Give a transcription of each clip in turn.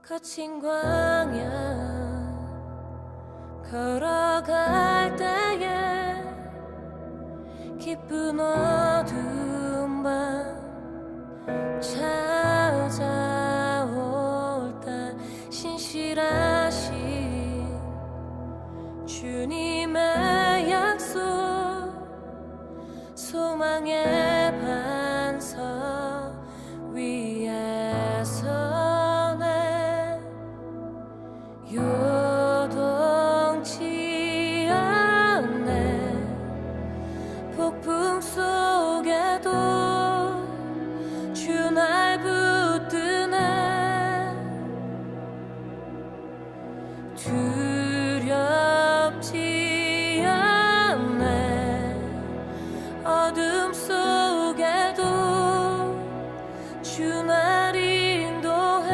거친 광야 걸어갈 때에 기쁜 어두운 밤 찾아올 때 신실하신 주님의 약속 소망의 반석 위에 서네 요동치 않네 폭풍 속에도 주 날 붙드네 두렵지 않네 어둠 속에도 주 날 인도해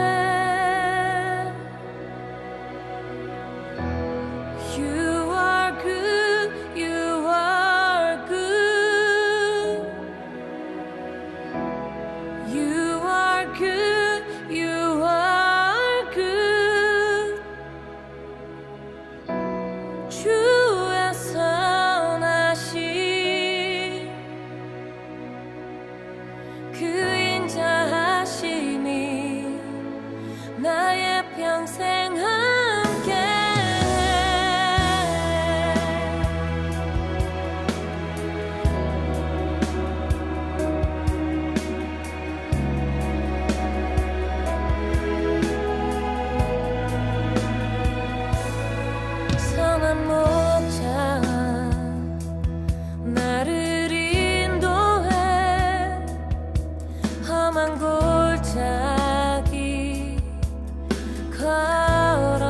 You are good, you are good You are good, you are good 주의 선하심 그 인자하심이 나의 평생 함께 선한 목자 나를 인도해 험한 골짜기 걸어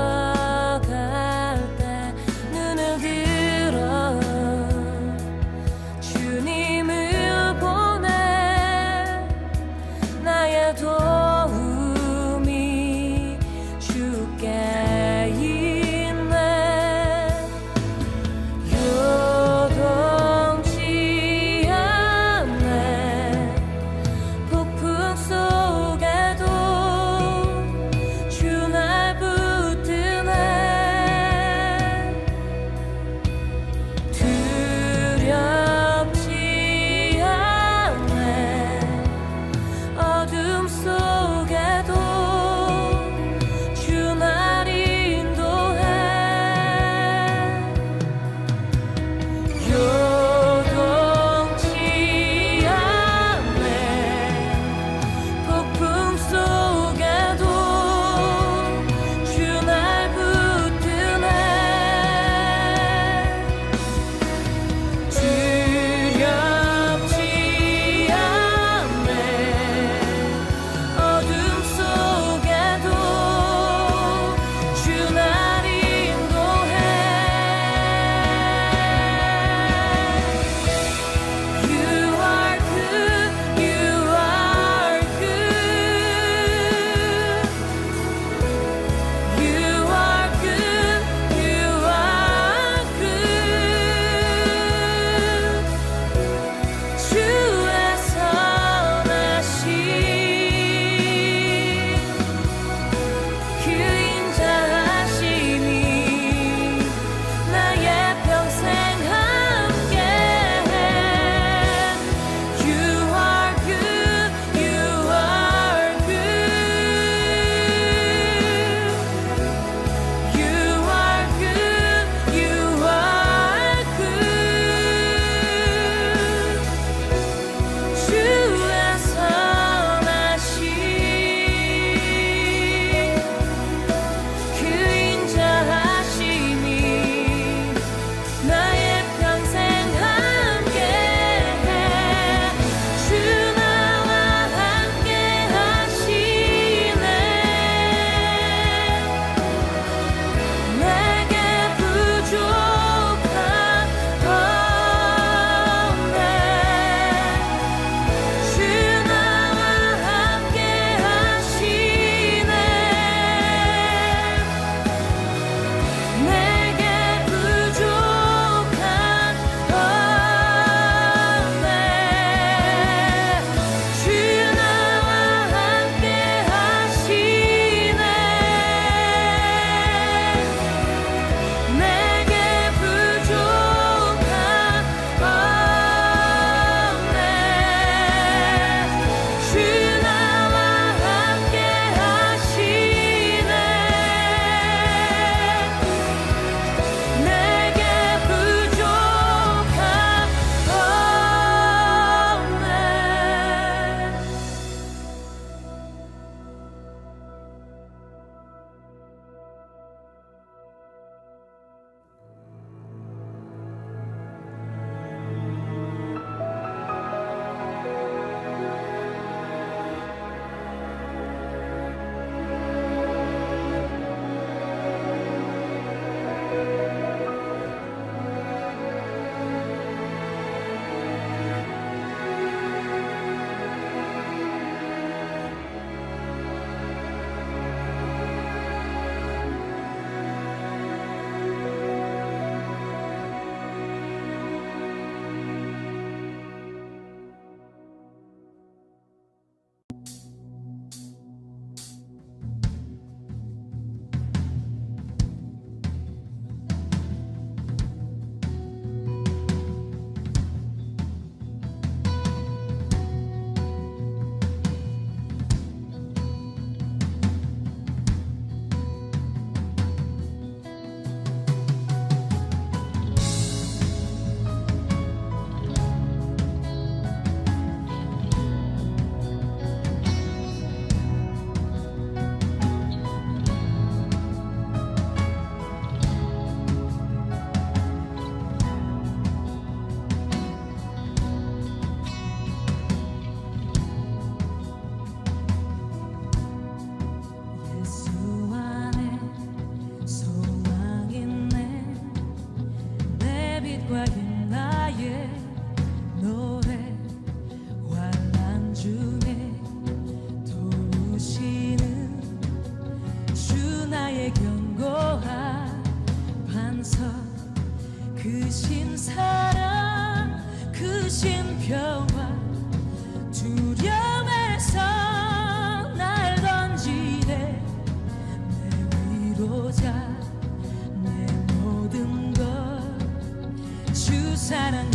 사랑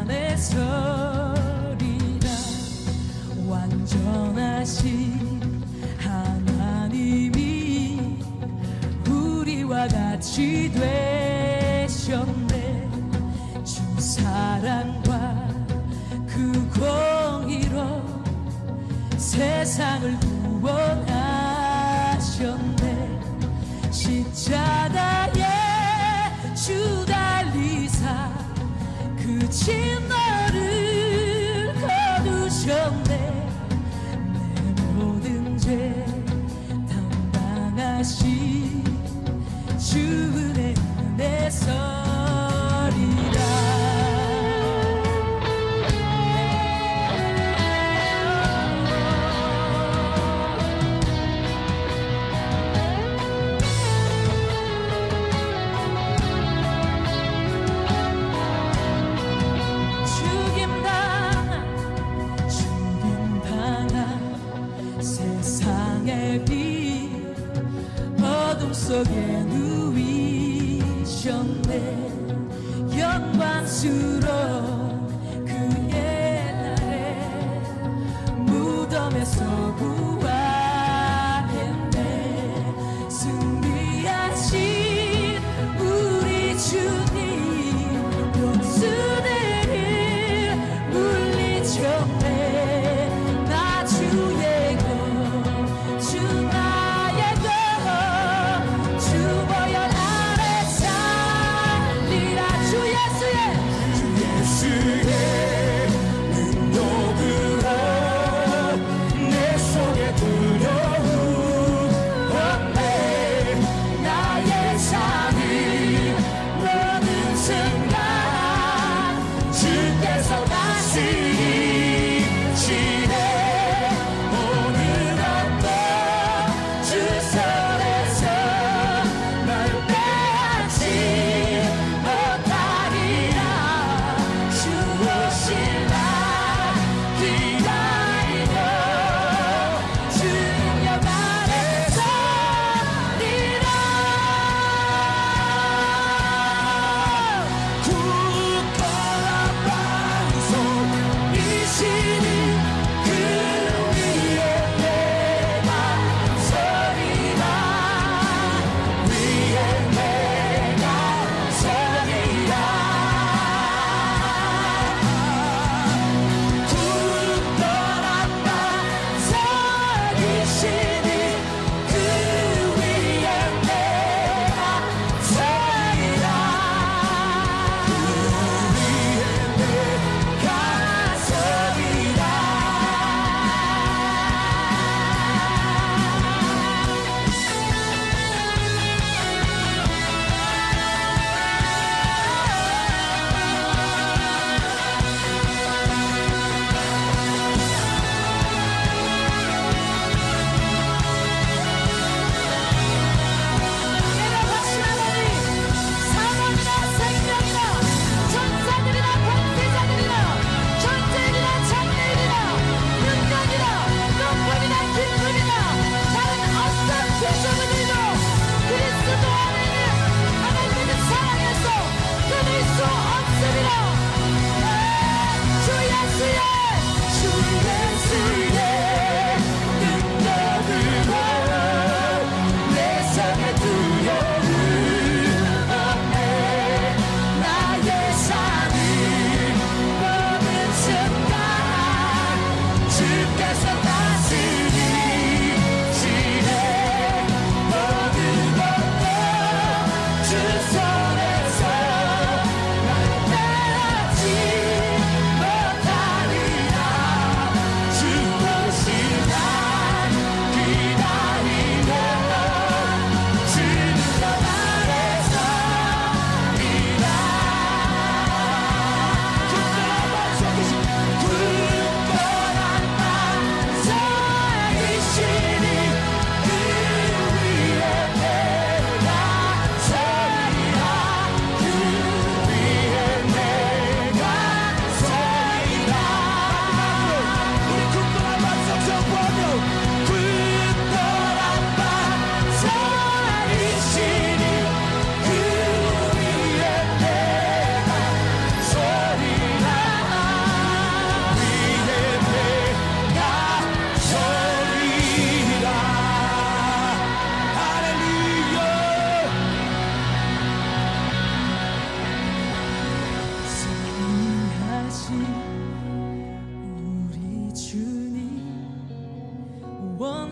안에서리라. 완전하신 하나님이 우리와 같이 되셨네. 주 사랑과 그 공의로 세상을 구원하셨네. 십자가에 주 달리사 그 진노를 거두셨네. 내 모든 죄 담당하신 주 은혜 안에서리라. 세상의 빛 어둠 속에 누이셨네. 영광스러운 그의 날에 무덤에서 부활했네. 승리하신 우리 주님 원수들을 물리쳤네. 나 주의 주 나의 것 주 보혈 아래 살리라. 주 예수의 능력으로 내 속에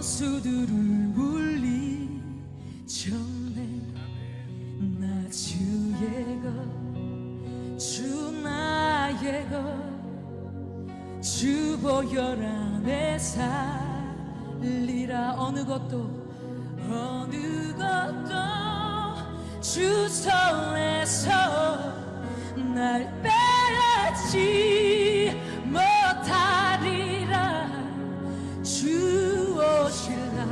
원수들을 물리 전에 나 주의 것주 나의 것주 보혈 안에 살리라 어느 것도 주 손에서 날 빼앗지 못하리라 주 오실 날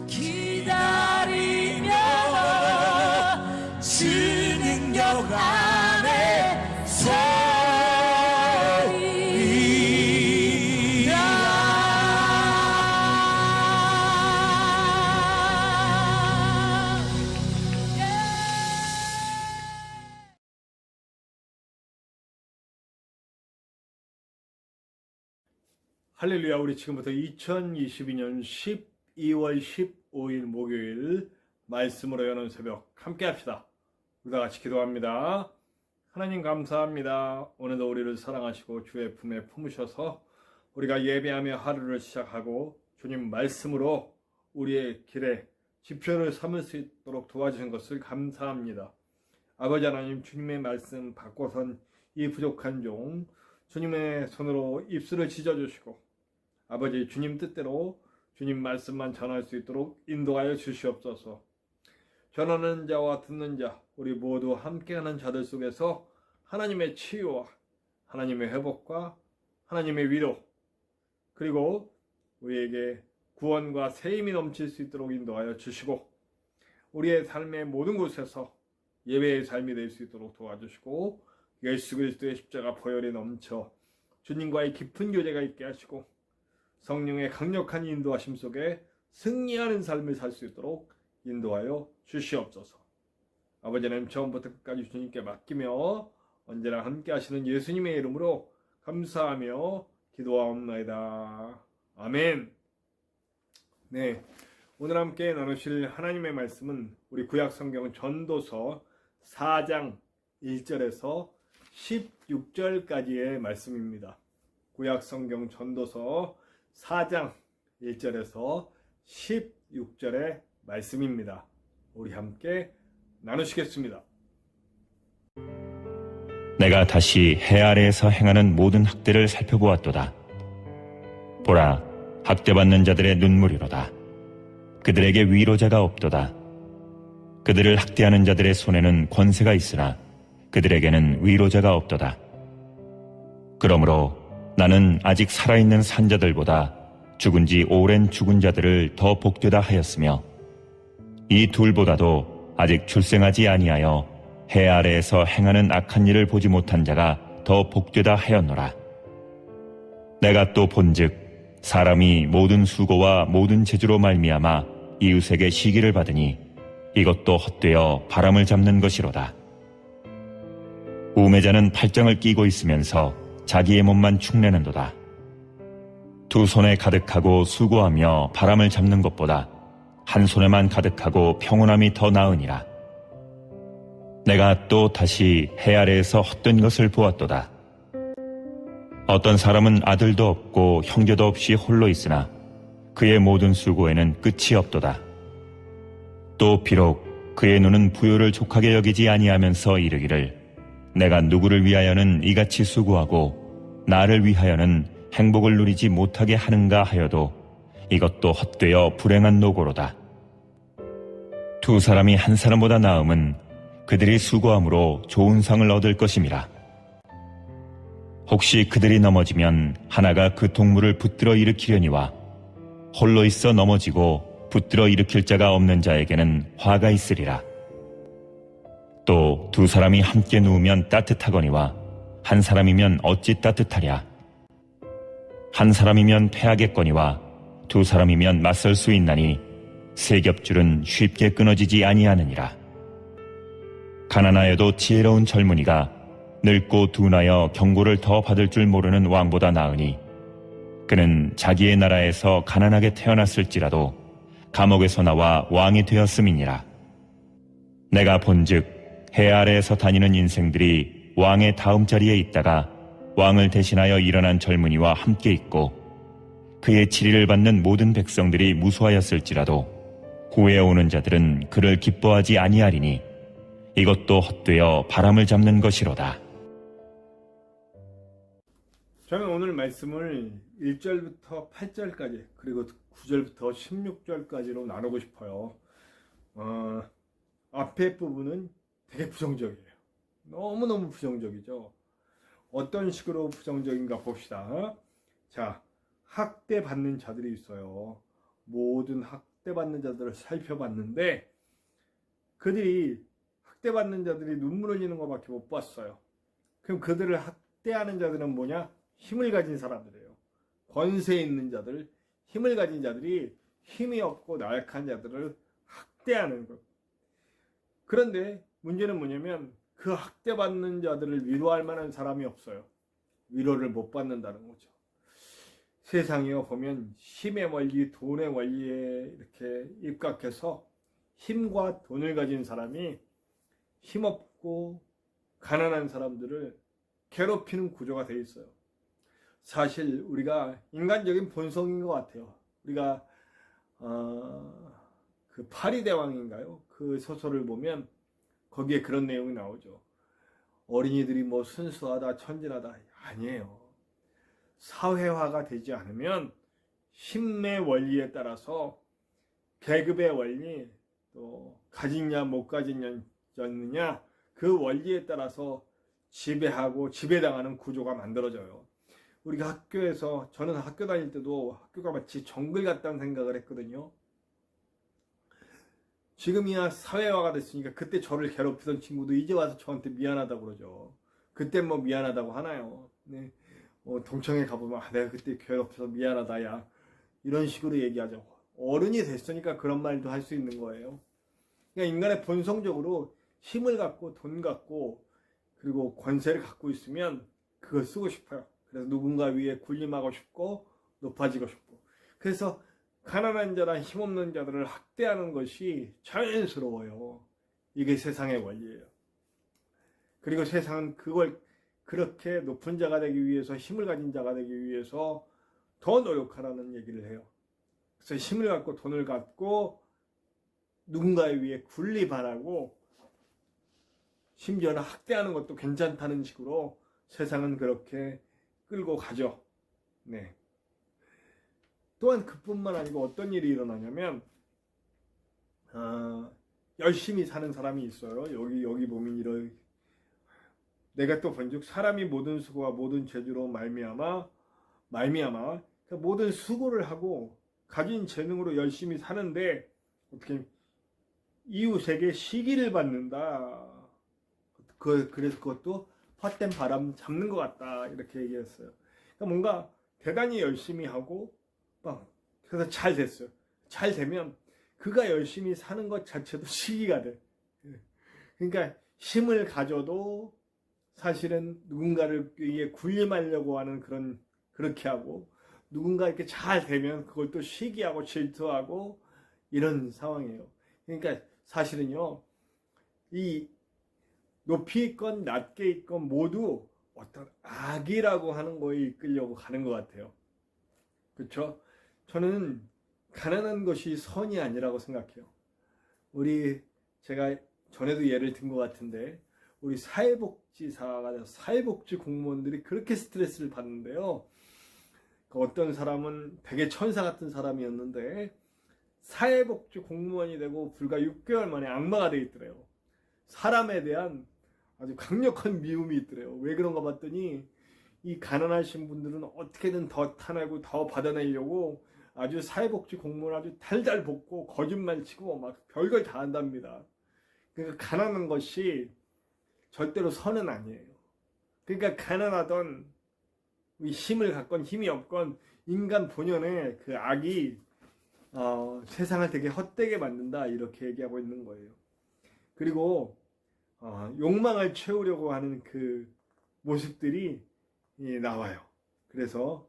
기다리며 주 능력 안에 할렐루야. 우리 지금부터 2022년 12월 15일 목요일 말씀으로 여는 새벽 함께 합시다. 우리 다 같이 기도합니다. 하나님 감사합니다. 오늘도 우리를 사랑하시고 주의 품에 품으셔서 우리가 예배하며 하루를 시작하고 주님 말씀으로 우리의 길에 지표를 삼을 수 있도록 도와주신 것을 감사합니다. 아버지 하나님, 주님의 말씀 받고선 이 부족한 종 주님의 손으로 입술을 찢어주시고 아버지 주님 뜻대로 주님 말씀만 전할 수 있도록 인도하여 주시옵소서. 전하는 자와 듣는 자 우리 모두 함께하는 자들 속에서 하나님의 치유와 하나님의 회복과 하나님의 위로 그리고 우리에게 구원과 세임이 넘칠 수 있도록 인도하여 주시고 우리의 삶의 모든 곳에서 예배의 삶이 될 수 있도록 도와주시고 예수 그리스도의 십자가 보혈이 넘쳐 주님과의 깊은 교제가 있게 하시고 성령의 강력한 인도하심 속에 승리하는 삶을 살 수 있도록 인도하여 주시옵소서. 아버지 하나님, 처음부터 끝까지 주님께 맡기며 언제나 함께 하시는 예수님의 이름으로 감사하며 기도하옵나이다. 아멘. 네, 오늘 함께 나누실 하나님의 말씀은 우리 구약성경 전도서 4장 1절에서 16절까지의 말씀입니다. 구약성경 전도서 4장 1절에서 16절의 말씀입니다. 우리 함께 나누시겠습니다. 내가 다시 해 아래에서 행하는 모든 학대를 살펴보았도다. 보라, 학대받는 자들의 눈물이로다. 그들에게 위로자가 없도다. 그들을 학대하는 자들의 손에는 권세가 있으나 그들에게는 위로자가 없도다. 그러므로 나는 아직 살아있는 산자들보다 죽은 지 오랜 죽은 자들을 더 복되다 하였으며 이 둘보다도 아직 출생하지 아니하여 해 아래에서 행하는 악한 일을 보지 못한 자가 더 복되다 하였노라. 내가 또 본즉 사람이 모든 수고와 모든 재주로 말미암아 이웃에게 시기를 받으니 이것도 헛되어 바람을 잡는 것이로다. 우매자는 팔짱을 끼고 있으면서 자기의 몸만 축내는도다. 두 손에 가득하고 수고하며 바람을 잡는 것보다 한 손에만 가득하고 평온함이 더 나으니라. 내가 또 다시 해 아래에서 헛된 것을 보았도다. 어떤 사람은 아들도 없고 형제도 없이 홀로 있으나 그의 모든 수고에는 끝이 없도다. 또 비록 그의 눈은 부요를 족하게 여기지 아니하면서 이르기를 내가 누구를 위하여는 이같이 수고하고 나를 위하여는 행복을 누리지 못하게 하는가 하여도 이것도 헛되어 불행한 노고로다. 두 사람이 한 사람보다 나음은 그들이 수고함으로 좋은 상을 얻을 것임이라. 혹시 그들이 넘어지면 하나가 그 동물을 붙들어 일으키려니와 홀로 있어 넘어지고 붙들어 일으킬 자가 없는 자에게는 화가 있으리라. 또 두 사람이 함께 누우면 따뜻하거니와 한 사람이면 어찌 따뜻하랴. 한 사람이면 패하겠거니와 두 사람이면 맞설 수 있나니 세 겹줄은 쉽게 끊어지지 아니하느니라. 가난하여도 지혜로운 젊은이가 늙고 둔하여 경고를 더 받을 줄 모르는 왕보다 나으니 그는 자기의 나라에서 가난하게 태어났을지라도 감옥에서 나와 왕이 되었음이니라. 내가 본즉 해 아래에서 다니는 인생들이 왕의 다음 자리에 있다가 왕을 대신하여 일어난 젊은이와 함께 있고 그의 치리를 받는 모든 백성들이 무수하였을지라도 후에 오는 자들은 그를 기뻐하지 아니하리니 이것도 헛되어 바람을 잡는 것이로다. 저는 오늘 말씀을 1절부터 8절까지 그리고 9절부터 16절까지로 나누고 싶어요. 앞에 부분은 되게 부정적이에요. 너무너무 부정적이죠. 어떤 식으로 부정적인가 봅시다. 자, 학대받는 자들이 있어요. 모든 학대받는 자들을 살펴봤는데 그들이 학대받는 자들이 눈물 흘리는 것밖에 못 봤어요. 그럼 그들을 학대하는 자들은 뭐냐? 힘을 가진 사람들이에요. 권세 있는 자들, 힘을 가진 자들이 힘이 없고 나약한 자들을 학대하는 것. 그런데 문제는 뭐냐면 그 학대받는 자들을 위로할 만한 사람이 없어요. 위로를 못 받는다는 거죠. 세상에 보면 힘의 원리, 돈의 원리에 이렇게 입각해서 힘과 돈을 가진 사람이 힘없고 가난한 사람들을 괴롭히는 구조가 되어 있어요. 사실 우리가 인간적인 본성인 것 같아요. 우리가 그 파리대왕인가요? 그 소설을 보면 거기에 그런 내용이 나오죠. 어린이들이 뭐 순수하다, 천진하다. 아니에요. 사회화가 되지 않으면 힘의 원리에 따라서 계급의 원리, 또 가진냐 못 가진냐 그 원리에 따라서 지배하고 지배당하는 구조가 만들어져요. 우리가 학교에서, 저는 학교 다닐 때도 학교가 마치 정글 같다는 생각을 했거든요. 지금이야 사회화가 됐으니까 그때 저를 괴롭히던 친구도 이제 와서 저한테 미안하다고 그러죠. 그때 뭐 미안하다고 하나요? 네. 동창회 가보면 내가 그때 괴롭혀서 미안하다 야 이런 식으로 얘기하죠. 어른이 됐으니까 그런 말도 할 수 있는 거예요. 그러니까 인간의 본성적으로 힘을 갖고 돈 갖고 그리고 권세를 갖고 있으면 그걸 쓰고 싶어요. 그래서 누군가 위에 군림하고 싶고 높아지고 싶고. 그래서 가난한 자나 힘없는 자들을 학대하는 것이 자연스러워요. 이게 세상의 원리예요. 그리고 세상은 그걸 그렇게 높은 자가 되기 위해서, 힘을 가진 자가 되기 위해서 더 노력하라는 얘기를 해요. 그래서 힘을 갖고 돈을 갖고 누군가에 의해 군림하라고, 심지어는 학대하는 것도 괜찮다는 식으로 세상은 그렇게 끌고 가죠. 네. 또한 그뿐만 아니고 어떤 일이 일어나냐면 열심히 사는 사람이 있어요. 여기 보면 이런, 내가 또 본즉 사람이 모든 수고와 모든 재주로 말미암아 그러니까 모든 수고를 하고 가진 재능으로 열심히 사는데 어떻게 이웃에게 시기를 받는다. 그래서 그것도 헛된 바람 잡는 것 같다 이렇게 얘기했어요. 그러니까 뭔가 대단히 열심히 하고 그래서 잘 됐어요. 잘 되면 그가 열심히 사는 것 자체도 시기가 돼. 그러니까 힘을 가져도 사실은 누군가를 위해 군림하려고 하는 그렇게 하고, 누군가 이렇게 잘 되면 그걸 또 시기하고 질투하고 이런 상황이에요. 그러니까 사실은요, 이 높이 있건 낮게 있건 모두 어떤 악이라고 하는 거에 이끌려고 가는 것 같아요. 그렇죠? 저는 가난한 것이 선이 아니라고 생각해요. 제가 전에도 예를 든 것 같은데, 우리 사회복지사가, 사회복지 공무원들이 그렇게 스트레스를 받는데요. 어떤 사람은 되게 천사 같은 사람이었는데 사회복지 공무원이 되고 불과 6개월 만에 악마가 돼 있더래요. 사람에 대한 아주 강력한 미움이 있더래요. 왜 그런가 봤더니 이 가난하신 분들은 어떻게든 더 타내고 더 받아내려고 아주 사회복지 공무원 아주 달달 볶고 거짓말 치고 막 별걸 다 한답니다. 그러니까 가난한 것이 절대로 선은 아니에요. 그러니까 가난하던 힘을 갖건 힘이 없건 인간 본연의 그 악이 세상을 되게 헛되게 만든다 이렇게 얘기하고 있는 거예요. 그리고 욕망을 채우려고 하는 그 모습들이 나와요. 그래서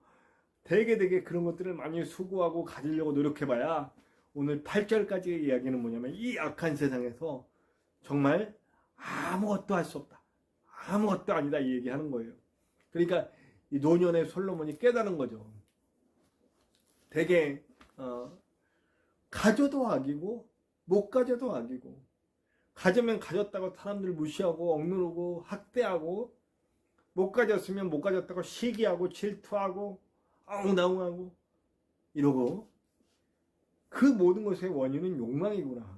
되게 그런 것들을 많이 수고하고 가지려고 노력해봐야 오늘 8절까지의 이야기는 뭐냐면 이 악한 세상에서 정말 아무것도 할 수 없다. 아무것도 아니다 이 얘기하는 거예요. 그러니까 이 노년의 솔로몬이 깨달은 거죠. 되게 가져도 악이고 못 가져도 악이고, 가져면 가졌다고 사람들 무시하고 억누르고 학대하고, 못 가졌으면 못 가졌다고 시기하고 질투하고 아웅다웅하고 이러고, 그 모든 것의 원인은 욕망이구나.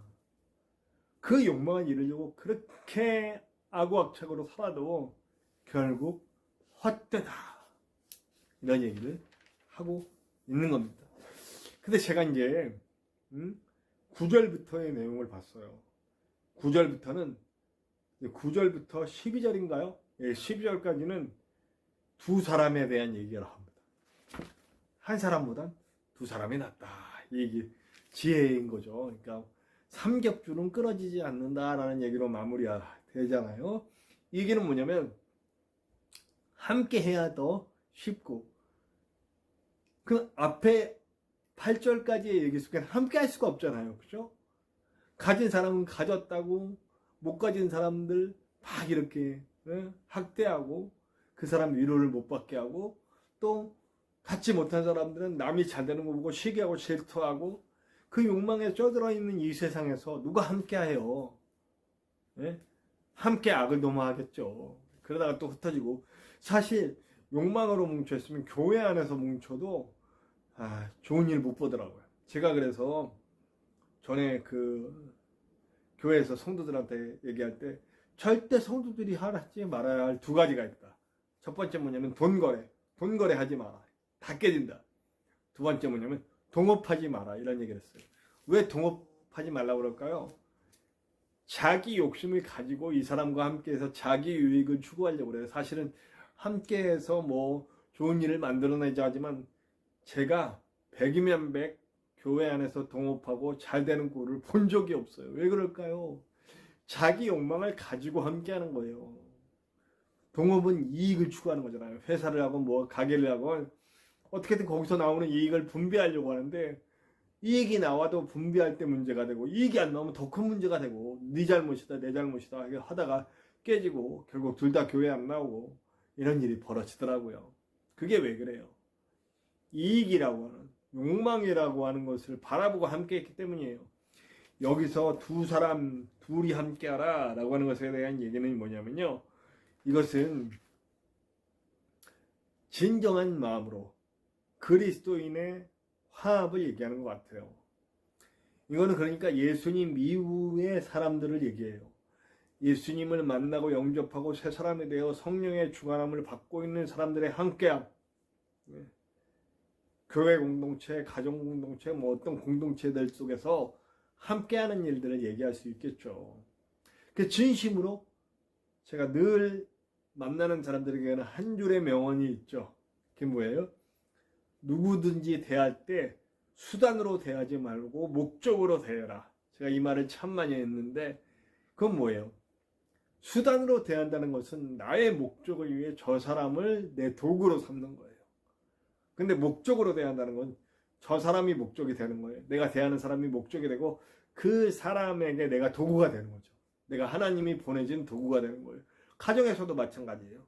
그 욕망을 이루려고 그렇게 아구악착으로 살아도 결국 헛되다, 이런 얘기를 하고 있는 겁니다. 근데 제가 이제 9절부터의 내용을 봤어요. 9절부터 12절인가요? 예, 12절까지는 두 사람에 대한 얘기를 합니다. 한 사람보단 두 사람이 낫다, 이 얘기, 지혜인 거죠. 그러니까 삼겹줄은 끊어지지 않는다라는 얘기로 마무리가 되잖아요. 이 얘기는 뭐냐면 함께 해야 더 쉽고, 그 앞에 8절까지의 얘기 속에 함께 할 수가 없잖아요. 그죠? 가진 사람은 가졌다고, 못 가진 사람들 막 이렇게 학대하고, 그 사람 위로를 못 받게 하고, 또 갖지 못한 사람들은 남이 잘 되는 거 보고 시기하고 질투하고, 그 욕망에 쪄들어 있는 이 세상에서 누가 함께 해요? 예? 함께 악을 도모하겠죠. 그러다가 또 흩어지고, 사실 욕망으로 뭉쳐있으면 교회 안에서 뭉쳐도 좋은 일 못 보더라고요. 제가 그래서 전에 그 교회에서 성도들한테 얘기할 때 절대 성도들이 하지 말아야 할 두 가지가 있다. 첫 번째 뭐냐면 돈 거래 하지 마라, 다 깨진다. 두 번째 뭐냐면 동업하지 마라, 이런 얘기를 했어요. 왜 동업하지 말라고 그럴까요? 자기 욕심을 가지고 이 사람과 함께해서 자기 유익을 추구하려고 그래요. 사실은 함께해서 뭐 좋은 일을 만들어내자 하지만, 제가 100이면 100 교회 안에서 동업하고 잘 되는 꼴을 본 적이 없어요. 왜 그럴까요? 자기 욕망을 가지고 함께하는 거예요. 동업은 이익을 추구하는 거잖아요. 회사를 하고 뭐 가게를 하고 어떻게든 거기서 나오는 이익을 분배하려고 하는데, 이익이 나와도 분배할 때 문제가 되고, 이익이 안 나오면 더 큰 문제가 되고, 네 잘못이다 내 잘못이다 하다가 깨지고 결국 둘 다 교회 안 나오고 이런 일이 벌어지더라고요. 그게 왜 그래요? 이익이라고 하는, 욕망이라고 하는 것을 바라보고 함께 했기 때문이에요. 여기서 둘이 함께 하라 라고 하는 것에 대한 얘기는 뭐냐면요, 이것은 진정한 마음으로 그리스도인의 화합을 얘기하는 것 같아요. 이거는 그러니까 예수님 이후의 사람들을 얘기해요. 예수님을 만나고 영접하고 새 사람이 되어 성령의 주관함을 받고 있는 사람들의 함께함, 교회 공동체, 가정 공동체, 뭐 어떤 공동체들 속에서 함께하는 일들을 얘기할 수 있겠죠. 그 진심으로 제가 늘 만나는 사람들에게는 한 줄의 명언이 있죠. 그게 뭐예요? 누구든지 대할 때 수단으로 대하지 말고 목적으로 대해라. 제가 이 말을 참 많이 했는데, 그건 뭐예요? 수단으로 대한다는 것은 나의 목적을 위해 저 사람을 내 도구로 삼는 거예요. 근데 목적으로 대한다는 건 저 사람이 목적이 되는 거예요. 내가 대하는 사람이 목적이 되고, 그 사람에게 내가 도구가 되는 거죠. 내가 하나님이 보내진 도구가 되는 거예요. 가정에서도 마찬가지예요.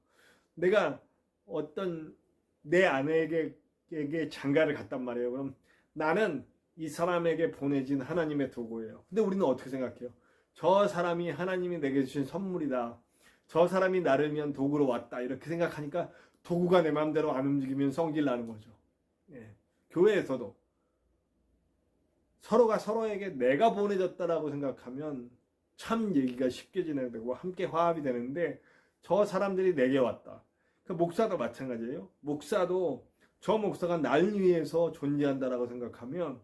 내가 어떤 내 아내에게 장가를 갔단 말이에요. 그럼 나는 이 사람에게 보내진 하나님의 도구예요. 근데 우리는 어떻게 생각해요? 저 사람이 하나님이 내게 주신 선물이다, 저 사람이 나를 위한 도구로 왔다, 이렇게 생각하니까 도구가 내 마음대로 안 움직이면 성질 나는 거죠. 예. 교회에서도 서로가 서로에게 내가 보내졌다라고 생각하면 참 얘기가 쉽게 진행되고 함께 화합이 되는데, 저 사람들이 내게 왔다. 그 목사도 마찬가지예요. 목사도 저 목사가 날 위해서 존재한다라고 생각하면,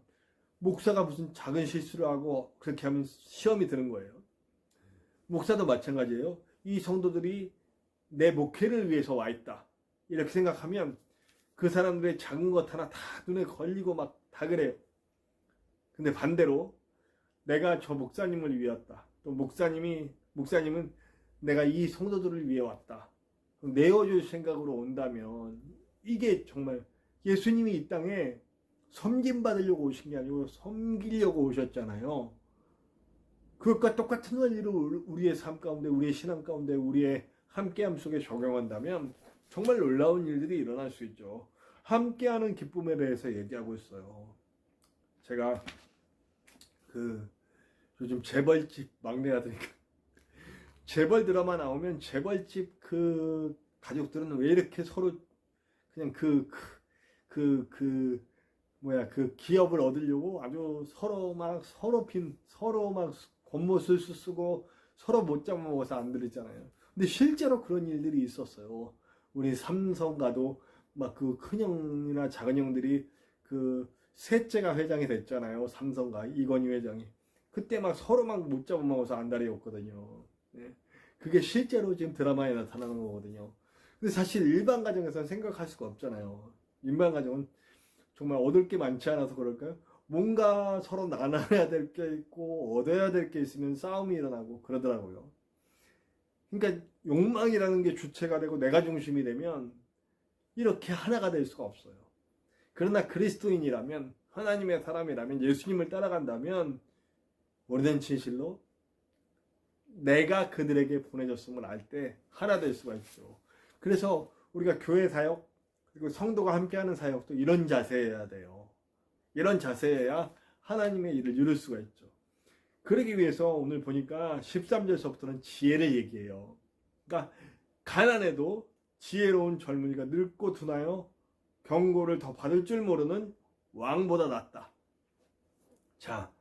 목사가 무슨 작은 실수를 하고 그렇게 하면 시험이 드는 거예요. 목사도 마찬가지예요. 이 성도들이 내 목회를 위해서 와 있다, 이렇게 생각하면 그 사람들의 작은 것 하나 다 눈에 걸리고 막 다 그래요. 근데 반대로 내가 저 목사님을 위해 왔다, 또 목사님은 내가 이 성도들을 위해 왔다, 내어줄 생각으로 온다면, 이게 정말 예수님이 이 땅에 섬김받으려고 오신 게 아니고 섬기려고 오셨잖아요. 그것과 똑같은 원리로 우리의 삶 가운데, 우리의 신앙 가운데, 우리의 함께함 속에 적용한다면 정말 놀라운 일들이 일어날 수 있죠. 함께하는 기쁨에 대해서 얘기하고 있어요. 제가 요즘 재벌집 막내 아들이니까 재벌 드라마 나오면 재벌집 가족들은 왜 이렇게 서로 그냥 기업을 얻으려고 아주 서로 막 겉모술수 쓰고 서로 못 잡아먹어서 안 들었잖아요. 근데 실제로 그런 일들이 있었어요. 우리 삼성가도 막 큰형이나 작은형들이 셋째가 회장이 됐잖아요. 삼성가 이건희 회장이. 그때 막 서로 막 못 잡아먹어서 안달이었거든요. 네. 그게 실제로 지금 드라마에 나타나는 거거든요. 근데 사실 일반 가정에서는 생각할 수가 없잖아요. 일반 가정은 정말 얻을 게 많지 않아서 그럴까요? 뭔가 서로 나눠야 될 게 있고 얻어야 될 게 있으면 싸움이 일어나고 그러더라고요. 그러니까 욕망이라는 게 주체가 되고 내가 중심이 되면 이렇게 하나가 될 수가 없어요. 그러나 그리스도인이라면, 하나님의 사람이라면, 예수님을 따라간다면 오래된 진실로 내가 그들에게 보내졌음을 알 때 하나 될 수가 있죠. 그래서 우리가 교회 사역 그리고 성도가 함께하는 사역도 이런 자세여야 돼요. 이런 자세여야 하나님의 일을 이룰 수가 있죠. 그러기 위해서 오늘 보니까 13절서부터는 지혜를 얘기해요. 그러니까 가난해도 지혜로운 젊은이가 늙고 둔하여 경고를 더 받을 줄 모르는 왕보다 낫다. 자,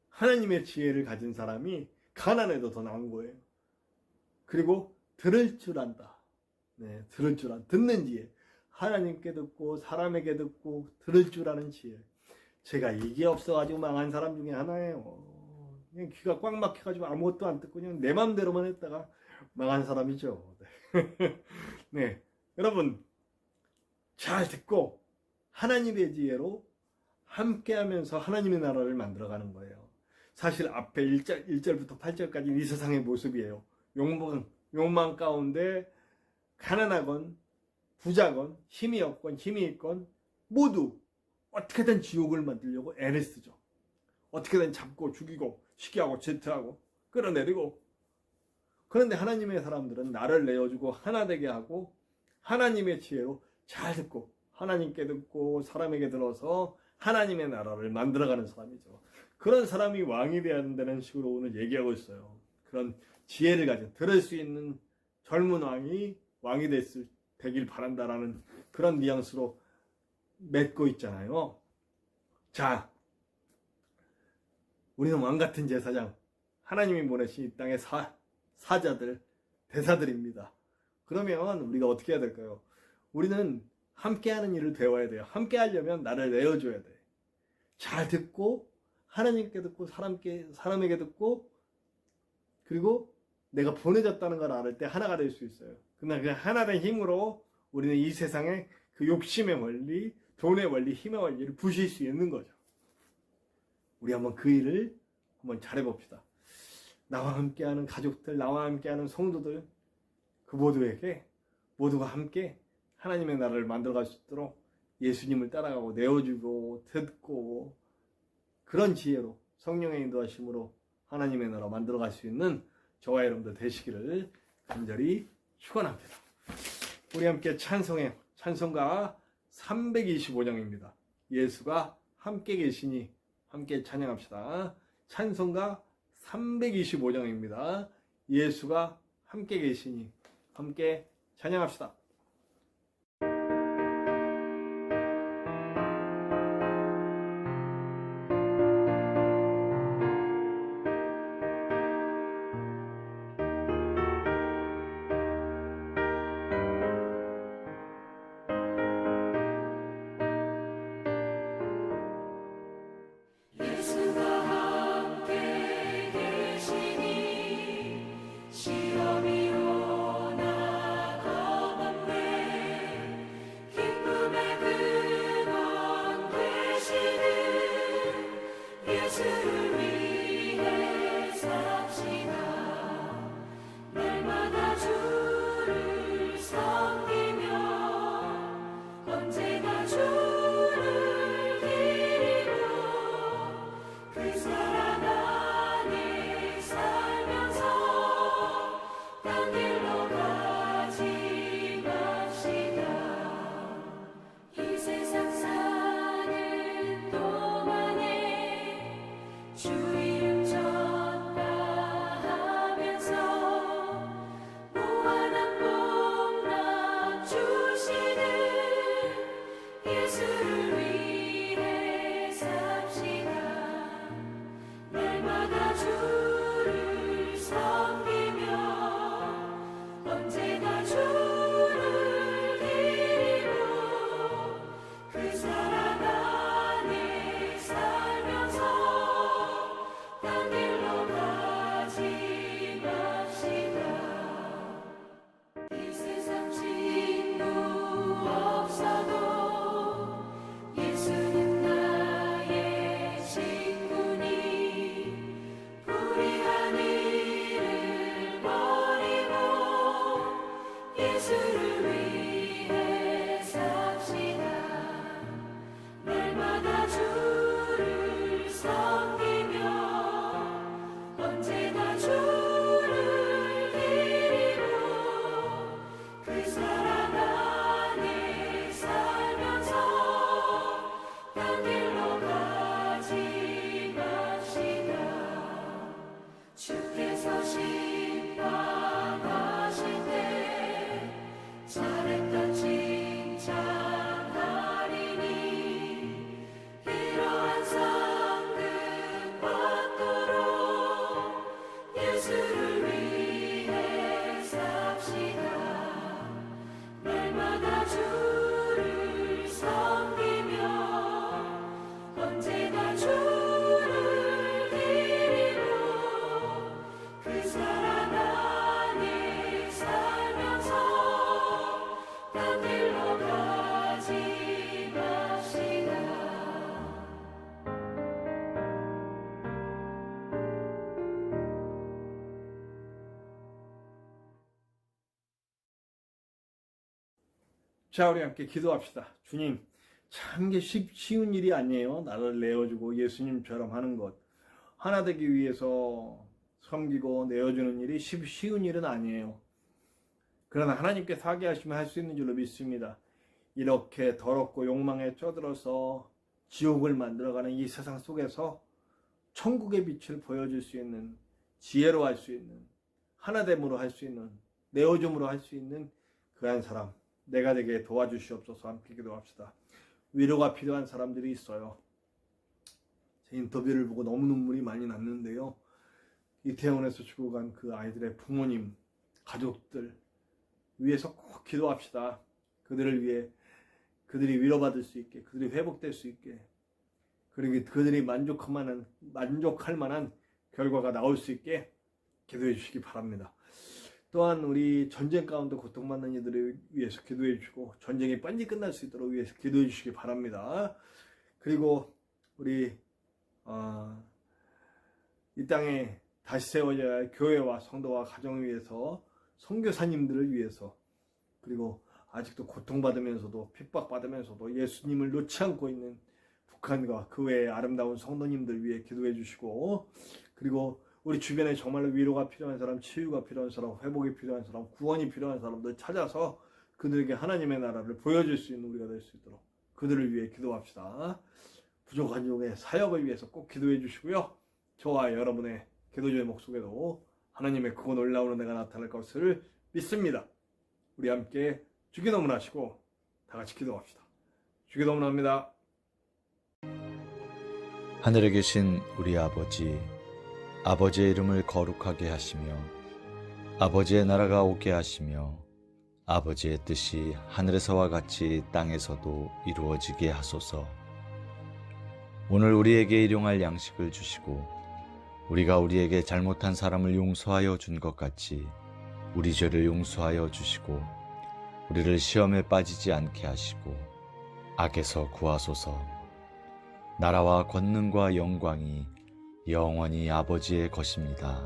하나님의 지혜를 가진 사람이 가난해도 더 나은 거예요. 그리고 들을 줄 안다. 네, 들을 줄 안, 듣는 지혜. 하나님께 듣고 사람에게 듣고 들을 줄 아는 지혜. 제가 이게 없어가지고 망한 사람 중에 하나예요. 그냥 귀가 꽉 막혀가지고 아무것도 안 듣고 그냥 내 맘대로만 했다가 망한 사람이죠. 네. 네. 여러분, 잘 듣고 하나님의 지혜로 함께하면서 하나님의 나라를 만들어가는 거예요. 사실 앞에 1절부터 8절까지는 이 세상의 모습이에요. 욕망 가운데 가난하건 부자건 힘이 없건 힘이 있건 모두 어떻게든 지옥을 만들려고 애를 쓰죠. 어떻게든 잡고 죽이고 시기하고 질투하고 끌어내리고. 그런데 하나님의 사람들은 나를 내어주고 하나 되게 하고 하나님의 지혜로 잘 듣고 하나님께 듣고 사람에게 들어서 하나님의 나라를 만들어가는 사람이죠. 그런 사람이 왕이 되어야 된다는 식으로 오늘 얘기하고 있어요. 그런 지혜를 가진 들을 수 있는 젊은 왕이 되길 바란다라는 그런 뉘앙스로 맺고 있잖아요. 자, 우리는 왕같은 제사장, 하나님이 보내신 이 땅의 사자들, 대사들입니다. 그러면 우리가 어떻게 해야 될까요? 우리는 함께하는 일을 배워야 돼요. 함께하려면 나를 내어줘야 돼. 잘 듣고 하나님께 듣고 사람에게 듣고 그리고 내가 보내졌다는 걸 알을 때 하나가 될 수 있어요. 그러나 그 하나된 힘으로 우리는 이 세상의 그 욕심의 원리, 돈의 원리, 힘의 원리를 부실 수 있는 거죠. 우리 한번 그 일을 한번 잘해봅시다. 나와 함께하는 가족들, 나와 함께하는 성도들, 그 모두가 함께 하나님의 나라를 만들어갈 수 있도록 예수님을 따라가고 내어주고 듣고 그런 지혜로 성령의 인도하심으로 하나님의 나라 만들어갈 수 있는 저와 여러분들 되시기를 간절히 축원합니다. 우리 함께 찬송가 325장입니다. 예수가 함께 계시니 함께 찬양합시다. 찬송가 325장입니다. 예수가 함께 계시니 함께 찬양합시다. 시험이 오나 예수를 위해 삽시다. 날마다 주를 섬기며 언제나 주를 기리고 그 사랑 안에 살면서 딴 길로 가지 맙시다. 이 세상 친구 없어도 예수는 나의 친구니 불의한 일을 버리고 예수를 위해 삽시다. 날마다 주를 섬기며 언제나 주를 기리고 그 사랑 안에 살면서 딴 길로 가지 맙시다. 주께서 심판하실 때 잘했다 칭찬하리니 이러한 상급 받도록 예수를 위해 삽시다. 날마다 주를 섬기며 언제나 주를 기리고 그 사랑 안에 살면서 딴 길로 가지 맙시다. 자, 우리 함께 기도합시다. 주님, 참 게 쉬운 일이 아니에요. 나를 내어주고 예수님처럼 하는 것. 하나 되기 위해서 섬기고 내어주는 일이 쉬운 일은 아니에요. 그러나 하나님께서 하게 하시면 할 수 있는 줄로 믿습니다. 이렇게 더럽고 욕망에 쩌들어서 지옥을 만들어가는 이 세상 속에서 천국의 빛을 보여줄 수 있는, 지혜로 할 수 있는, 하나됨으로 할 수 있는, 내어줌으로 할 수 있는 그한 사람, 내가 되게 도와주시옵소서. 함께 기도합시다. 위로가 필요한 사람들이 있어요. 제 인터뷰를 보고 너무 눈물이 많이 났는데요. 이태원에서 죽어간 그 아이들의 부모님, 가족들 위해서 꼭 기도합시다. 그들을 위해, 그들이 위로받을 수 있게, 그들이 회복될 수 있게, 그리고 그들이 만족할 만한 결과가 나올 수 있게 기도해 주시기 바랍니다. 또한 우리 전쟁 가운데 고통받는 이들을 위해서 기도해 주시고 전쟁이 빨리 끝날 수 있도록 위해서 기도해 주시기 바랍니다. 그리고 우리 이 땅에 다시 세워져야 할 교회와 성도와 가정을 위해서, 선교사님들을 위해서, 그리고 아직도 고통받으면서도 핍박받으면서도 예수님을 놓지 않고 있는 북한과 그 외의 아름다운 성도님들 위해 기도해 주시고, 그리고 우리 주변에 정말로 위로가 필요한 사람, 치유가 필요한 사람, 회복이 필요한 사람, 구원이 필요한 사람들 찾아서 그들에게 하나님의 나라를 보여줄 수 있는 우리가 될 수 있도록 그들을 위해 기도합시다. 부족한 종의 사역을 위해서 꼭 기도해 주시고요. 저와 여러분의 기도조의 목속에도 하나님의 크고 놀라운 은혜가 나타날 것을 믿습니다. 우리 함께 주기도문 하시고 다 같이 기도합시다. 주기도문 합니다. 하늘에 계신 우리 아버지, 아버지의 이름을 거룩하게 하시며 아버지의 나라가 오게 하시며 아버지의 뜻이 하늘에서와 같이 땅에서도 이루어지게 하소서. 오늘 우리에게 일용할 양식을 주시고 우리가 우리에게 잘못한 사람을 용서하여 준 것 같이 우리 죄를 용서하여 주시고 우리를 시험에 빠지지 않게 하시고 악에서 구하소서. 나라와 권능과 영광이 영원히 아버지의 것입니다.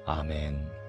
아멘.